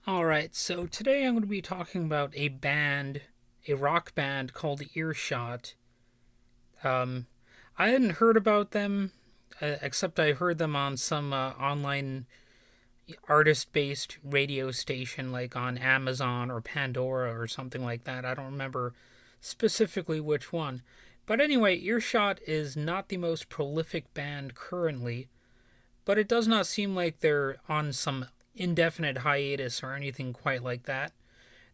Alright, so today I'm going to be talking about a rock band called Earshot. Um, I hadn't heard about them, except I heard them on some online artist based radio station, like on Amazon or Pandora or something like that. I don't remember specifically which one. But anyway, Earshot is not the most prolific band currently, but it does not seem like they're on some indefinite hiatus or anything quite like that.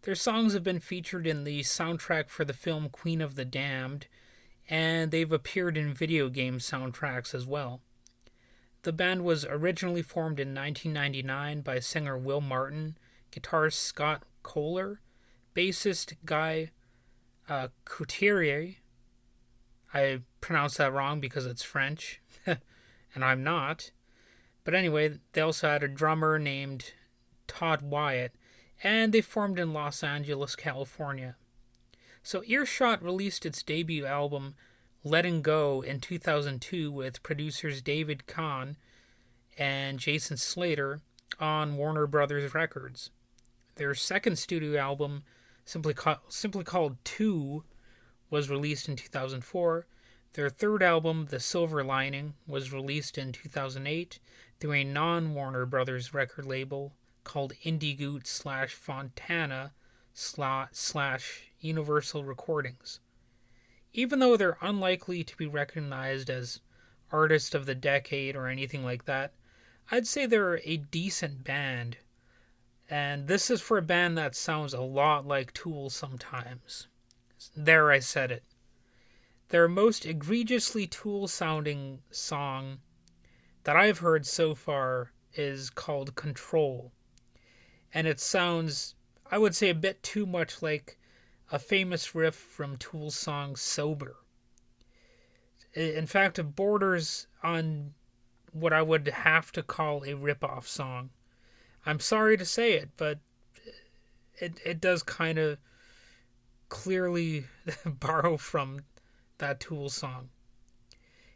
Their songs have been featured in the soundtrack for the film Queen of the Damned, and they've appeared in video game soundtracks as well. The band was originally formed in 1999 by singer Will Martin, guitarist Scott Kohler, bassist Guy Couturier. I pronounced that wrong because it's French, and I'm not. But anyway, they also had a drummer named Todd Wyatt, and they formed in Los Angeles, California. So Earshot released its debut album, Letting Go, in 2002 with producers David Kahn and Jason Slater on Warner Brothers Records. Their second studio album, simply called Two, was released in 2004. Their third album, The Silver Lining, was released in 2008 through a non-Warner Brothers record label called Indiegoot / Fontana / Universal Recordings. Even though they're unlikely to be recognized as Artist of the Decade or anything like that, I'd say they're a decent band. And this is for a band that sounds a lot like Tool sometimes. There, I said it. Their most egregiously Tool sounding song that I've heard so far is called Control. And it sounds, I would say, a bit too much like a famous riff from Tool's song Sober. In fact, it borders on what I would have to call a rip-off song. I'm sorry to say it, but it does kind of clearly borrow from that Tool song.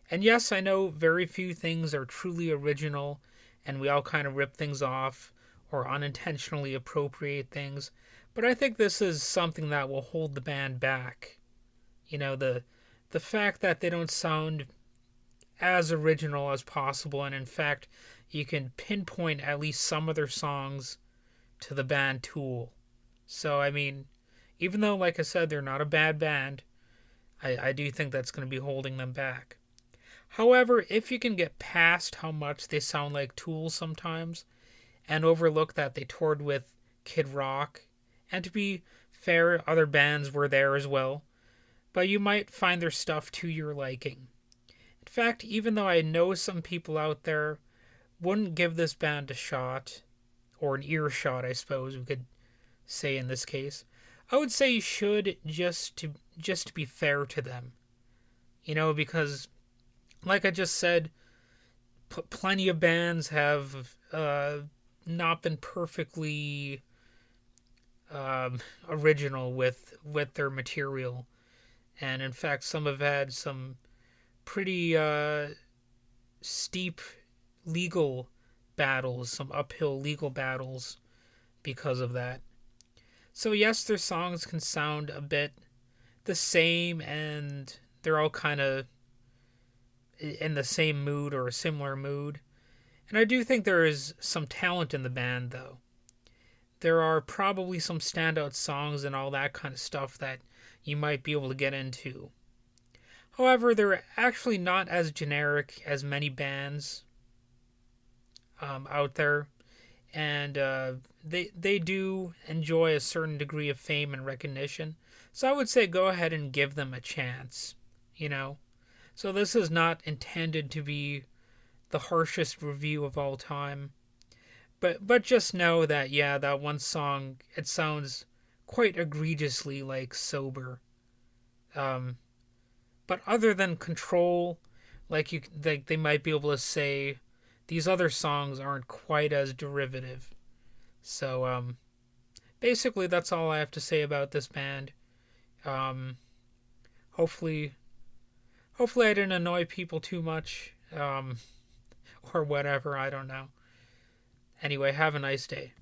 And yes, I know very few things are truly original, and we all kind of rip things off or unintentionally appropriate things, but I think this is something that will hold the band back. You know, the fact that they don't sound as original as possible, and in fact, you can pinpoint at least some of their songs to the band Tool. So, I mean, even though, like I said, they're not a bad band, I do think that's going to be holding them back. However, if you can get past how much they sound like Tool sometimes, and overlook that they toured with Kid Rock, and to be fair, other bands were there as well, but you might find their stuff to your liking. In fact, even though I know some people out there wouldn't give this band a shot, or an earshot, I suppose we could say in this case, I would say you should just to be fair to them. You know, because like I just said, plenty of bands have not been perfectly original with their material, and in fact, some have had some pretty steep legal battles, some uphill legal battles because of that. So yes, their songs can sound a bit the same, and they're all kind of in the same mood or a similar mood. And I do think there is some talent in the band, though. There are probably some standout songs and all that kind of stuff that you might be able to get into. However, they're actually not as generic as many bands out there, and they do enjoy a certain degree of fame and recognition. So I would say go ahead and give them a chance, you know. So this is not intended to be the harshest review of all time, but just know that yeah, that one song, it sounds quite egregiously like Sober. Um, but other than Control, like they might be able to say these other songs aren't quite as derivative. So basically that's all I have to say about this band. Um, hopefully hopefully I didn't annoy people too much. Or whatever, I don't know. Anyway, have a nice day.